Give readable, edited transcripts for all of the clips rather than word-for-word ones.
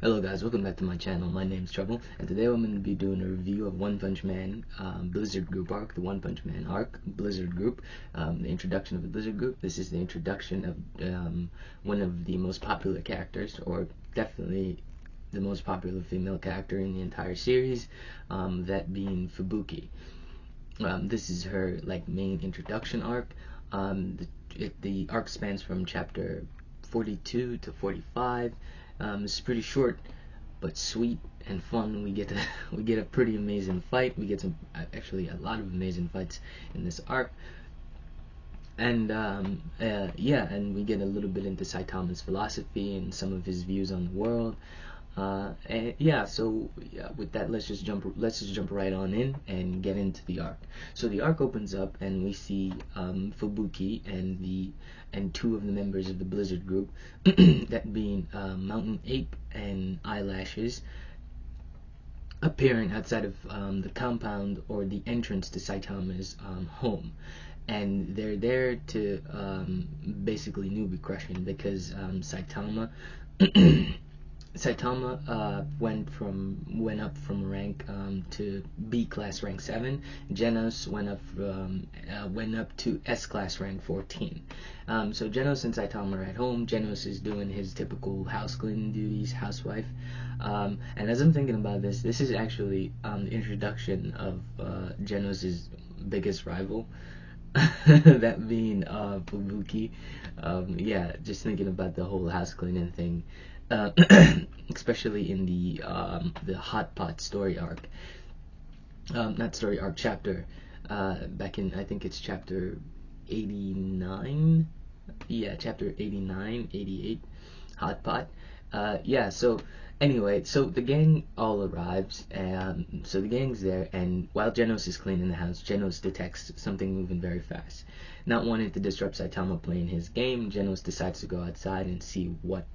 Hello guys, welcome back to my channel. My name's Trouble, and today I'm going to be doing a review of One Punch Man Blizzard Group arc, the One Punch Man arc, Blizzard Group, the introduction of the Blizzard Group. This is the introduction of one of the most popular characters, or definitely the most popular female character in the entire series, that being Fubuki. This is her main introduction arc. The arc spans from chapter 42 to 45. It's pretty short but sweet and fun. We get a pretty amazing fight. We get some actually a lot of amazing fights in this arc. And and we get a little bit into Saitama's philosophy and some of his views on the world. With that, let's just jump right on in and get into the arc. So the arc opens up and we see Fubuki and two of the members of the Blizzard Group, that being Mountain Ape and Eyelashes, appearing outside of the compound or the entrance to Saitama's home. And they're there to basically newbie crush him because Saitama went up from rank to B class rank 7. Genos went up to S class rank 14. So Genos and Saitama are at home. Genos is doing his typical house cleaning duties, housewife. And as I'm thinking about this is actually the introduction of Genos' biggest rival. That being Fubuki. Just thinking about the whole house cleaning thing, uh, especially in the hot pot story arc, not story arc, chapter, back in, I think it's chapter 89, chapter 89, 88, hot pot. So anyway, so the gang all arrives, and so the gang's there, and while Genos is cleaning the house, Genos detects something moving very fast. Not wanting to disrupt Saitama playing his game, Genos decides to go outside and see what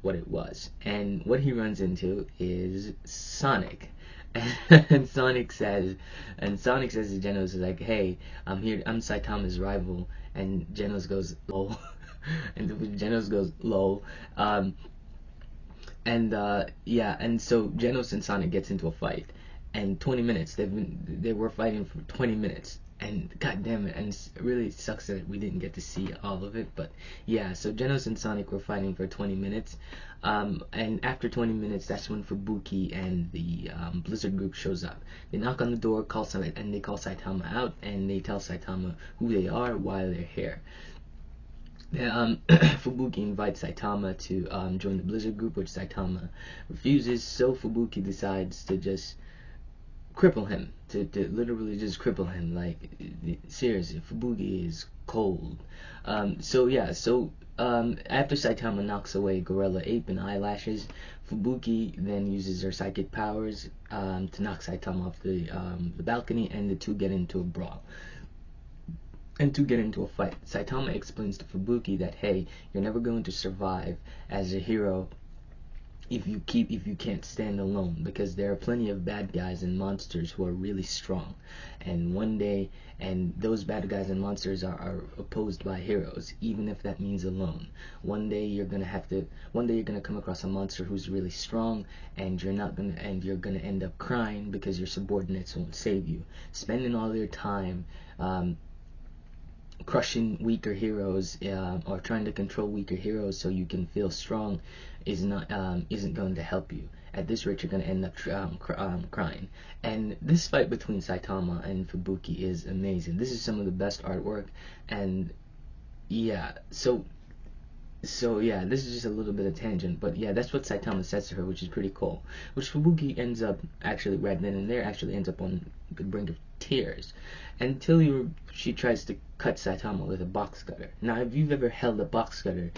it was. And what he runs into is Sonic. and Sonic says to Genos, is like, "Hey, I'm here. I'm Saitama's rival." And Genos goes, "Lol." And Genos goes, "Lol." And so Genos and Sonic gets into a fight, and 20 minutes. They were fighting for 20 minutes, and god damn it, and it really sucks that we didn't get to see all of it. But yeah, so Genos and Sonic were fighting for 20 minutes, and after 20 minutes, that's when Fubuki and the Blizzard Group shows up. They knock on the door, and they call Saitama out, and they tell Saitama who they are, why they're here. Fubuki invites Saitama to join the Blizzard Group, which Saitama refuses. So Fubuki decides to just cripple him, to literally just cripple him. Like, seriously, Fubuki is cold. After Saitama knocks away Gorilla Ape and Eyelashes, Fubuki then uses her psychic powers to knock Saitama off the balcony, and the two get into a brawl. And to get into a fight, Saitama explains to Fubuki that, hey, you're never going to survive as a hero if you can't stand alone, because there are plenty of bad guys and monsters who are really strong, and those bad guys and monsters are opposed by heroes, even if that means alone. One day you're gonna come across a monster who's really strong, and you're gonna end up crying because your subordinates won't save you, spending all your time crushing weaker heroes, or trying to control weaker heroes so you can feel strong, isn't going to help you. At this rate, you're going to end up crying. And this fight between Saitama and Fubuki is amazing. This is some of the best artwork, and this is just a little bit of tangent, but yeah, that's what Saitama says to her, which is pretty cool. Which Fubuki ends up actually right then and there ends up on the brink of tears, until she tries to cut Saitama with a box cutter. Now, if you've ever held a box cutter,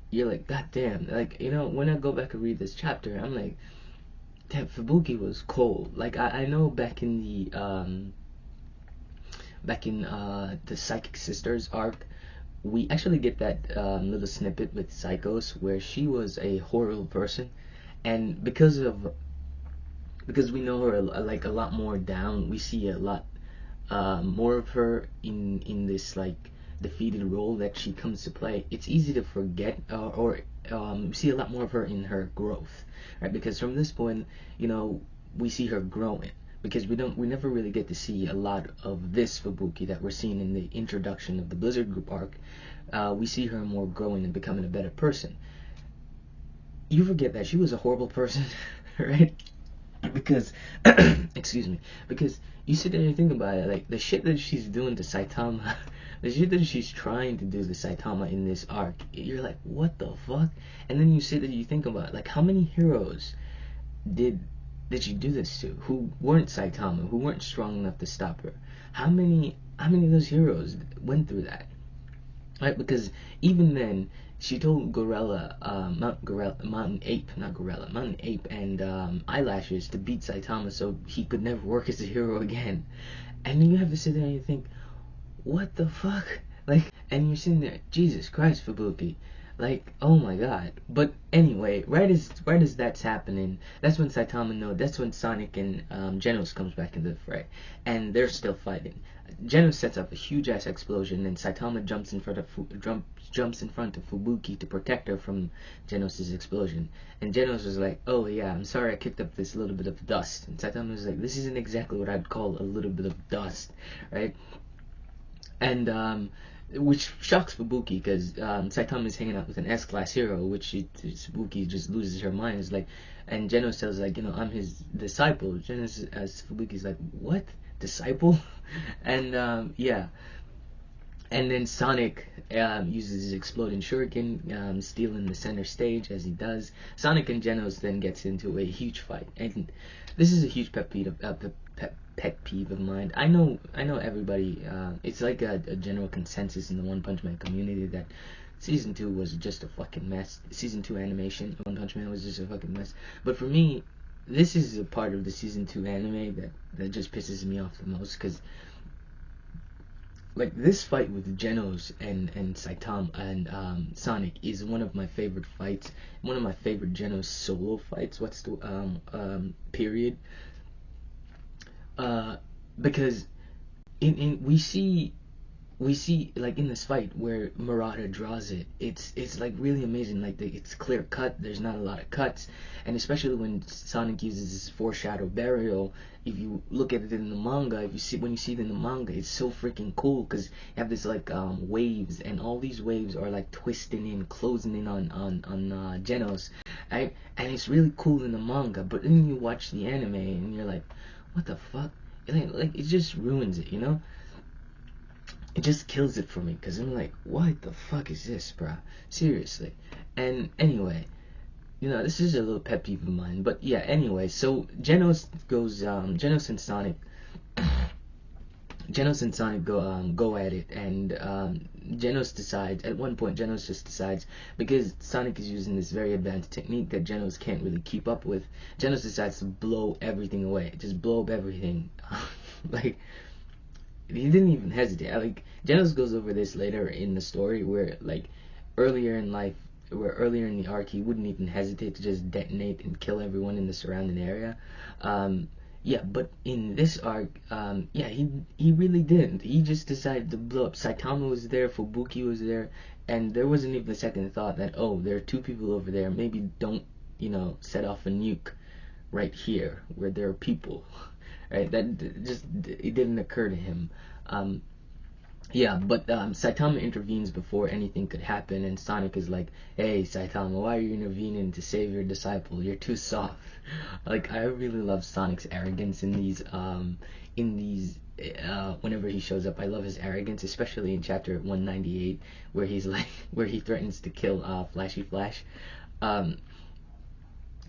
you're like, god damn. Like, when I go back and read this chapter, I'm like, damn, Fubuki was cold. Like, I know back in the Psychic Sisters arc, we actually get that little snippet with Psychos where she was a horrible person, and because we know her a lot more down, we see a lot more of her in this defeated role that she comes to play, it's easy to forget or see a lot more of her in her growth, right? Because from this point, we see her growing. Because we never really get to see a lot of this Fubuki that we're seeing in the introduction of the Blizzard Group arc. We see her more growing and becoming a better person. You forget that she was a horrible person, right? Because, excuse me, because you sit there and you think about it, like, the shit that she's doing to Saitama, the shit that she's trying to do to Saitama in this arc, you're like, what the fuck? And then you sit there and you think about it, like, how many heroes did she do this to, who weren't Saitama, who weren't strong enough to stop her? How many of those heroes went through that? Right? Because even then, she told Mountain Ape and Eyelashes to beat Saitama so he could never work as a hero again. And then you have to sit there and you think, what the fuck? Like, and you're sitting there, Jesus Christ, Fubuki. Like, oh my god. But anyway, right as that's happening, that's when Saitama knows, that's when Sonic and Genos comes back into the fray. And they're still fighting. Genos sets up a huge ass explosion, and Saitama jumps in front of Fubuki to protect her from Genos' explosion. And Genos was like, oh yeah, I'm sorry I kicked up this little bit of dust. And Saitama was like, this isn't exactly what I'd call a little bit of dust, right? And which shocks Fubuki, because Saitama is hanging out with an S-class hero, which Fubuki just loses her mind. It's like, and Genos tells, like, I'm his disciple. Genos, as Fubuki's like, what? Disciple? And yeah. And then Sonic uses his exploding shuriken, stealing the center stage as he does. Sonic and Genos then gets into a huge fight, and this is a huge pet peeve of mine. I know everybody. It's like a general consensus in the One Punch Man community that Season 2 was just a fucking mess. Season 2 animation of One Punch Man was just a fucking mess. But for me, this is a part of the Season 2 anime that just pisses me off the most, because, like, this fight with Genos and Saitama and Sonic is one of my favorite fights. One of my favorite Genos solo fights. What's the period? Because we see like in this fight where Murata draws it, it's like really amazing. Like, it's clear cut. There's not a lot of cuts, and especially when Sonic uses his foreshadow burial. If you look at it in the manga, when you see it in the manga, it's so freaking cool, because you have this like waves, and all these waves are like twisting in, closing in on Genos, right? And it's really cool in the manga, but then you watch the anime and you're like, what the fuck? Like, it just ruins it, It just kills it for me, because I'm like, what the fuck is this, bruh? Seriously. And anyway, this is a little pet peeve of mine, but yeah, anyway, so Genos and Sonic go at it, and Genos decides, at one point, Genos just decides, because Sonic is using this very advanced technique that Genos can't really keep up with, Genos decides to blow everything away, just blow up everything. Like, he didn't even hesitate. Like, Genos goes over this later in the story, where, like, earlier in the arc, he wouldn't even hesitate to just detonate and kill everyone in the surrounding area. Yeah, but in this arc, yeah, he really didn't. He just decided to blow up. Saitama was there, Fubuki was there, and there wasn't even a second thought that, oh, there are two people over there, maybe don't, set off a nuke right here where there are people, right? That just, it didn't occur to him. Yeah, but Saitama intervenes before anything could happen, and Sonic is like, hey, Saitama, why are you intervening to save your disciple? You're too soft. Like, I really love Sonic's arrogance in these, whenever he shows up. I love his arrogance, especially in chapter 198, where he threatens to kill Flashy Flash.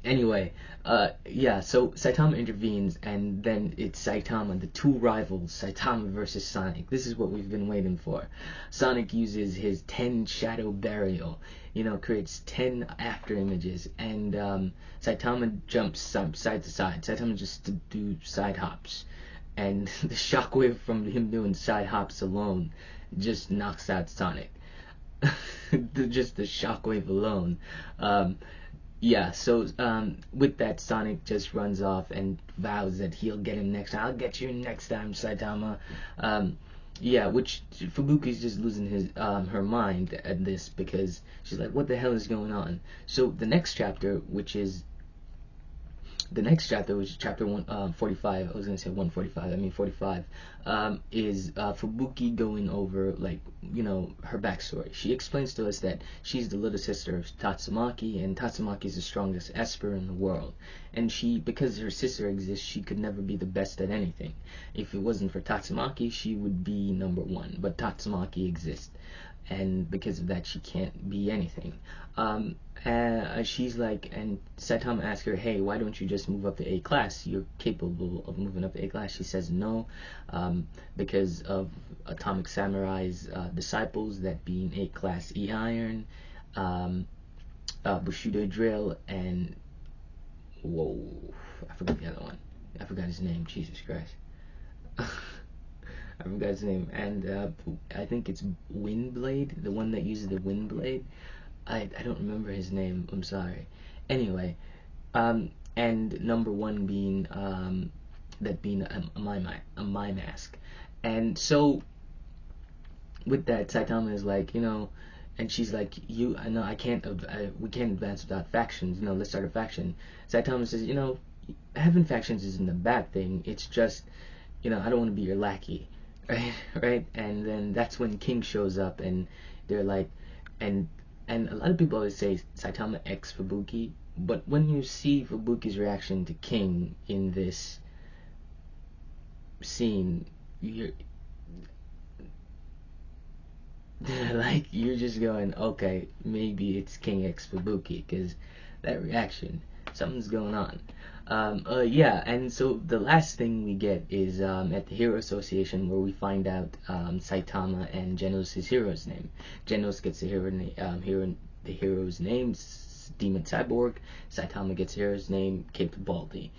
Anyway, yeah, so Saitama intervenes, and then it's Saitama, the two rivals, Saitama versus Sonic. This is what we've been waiting for. Sonic uses his 10 shadow burial, creates 10 after images, and Saitama jumps side to side. Saitama just do side hops, and the shockwave from him doing side hops alone just knocks out Sonic. Just the shockwave alone. Yeah, so with that, Sonic just runs off and vows that he'll get him next time. I'll get you next time, Saitama. Yeah, which Fubuki's just losing his her mind at this because she's like, what the hell is going on? So the next chapter, which is chapter 45, I was gonna say 145, I mean 45, is Fubuki going over, like, her backstory. She explains to us that she's the little sister of Tatsumaki, and Tatsumaki is the strongest Esper in the world. And because her sister exists, she could never be the best at anything. If it wasn't for Tatsumaki, she would be number one, but Tatsumaki exists. And because of that, she can't be anything. She's like, and Saitama asks her, hey, why don't you just move up to A class? You're capable of moving up to A class. She says no, because of Atomic Samurai's disciples, that being A class E Iron, Bushido Drill, and whoa, I forgot the other one. I forgot his name. Jesus Christ. I forgot his name, and I think it's Windblade, the one that uses the Windblade. I don't remember his name. I'm sorry. Anyway, and number one being that being a my mask, and so with that, Saitama is like, and she's like, I know we can't advance without factions. Let's start a faction. Saitama says, having factions isn't a bad thing. It's just, I don't want to be your lackey, right? Right? And then that's when King shows up, and they're like, and a lot of people always say Saitama X Fubuki, but when you see Fubuki's reaction to King in this scene, you're like, you're just going, okay, maybe it's King X Fubuki, because that reaction, something's going on. Yeah, and so the last thing we get is at the Hero Association, where we find out Saitama and Genos' hero's name. Genos gets the hero's name, Demon Cyborg. Saitama gets the hero's name, Cape Baldi.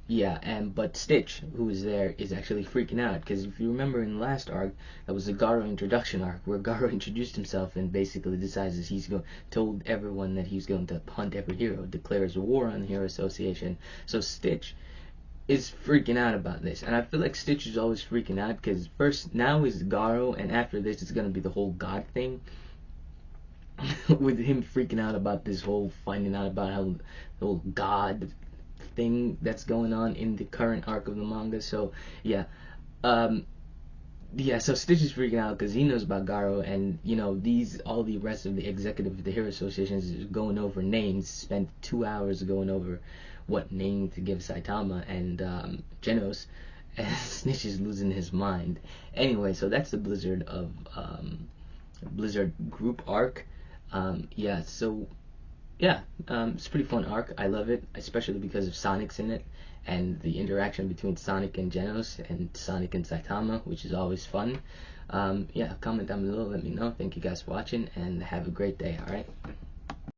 Yeah, but Stitch, who is there, is actually freaking out, because if you remember in the last arc, that was the Garo introduction arc, where Garo introduced himself and basically decides that told everyone that he's going to hunt every hero, declares war on the Hero Association. So Stitch is freaking out about this, and I feel like Stitch is always freaking out, because now is Garo, and after this it's going to be the whole God thing, with him freaking out about this whole, finding out about how the whole God thing that's going on in the current arc of the manga. So yeah, so Stitch is freaking out because he knows about Garo, and all the rest of the executive of the Hero Association is going over names. Spent 2 hours going over what name to give Saitama and Genos, and Stitch is losing his mind. Anyway, so that's the Blizzard group arc. It's a pretty fun arc. I love it, especially because of Sonic's in it, and the interaction between Sonic and Genos, and Sonic and Saitama, which is always fun. Comment down below, let me know. Thank you guys for watching, and have a great day, alright?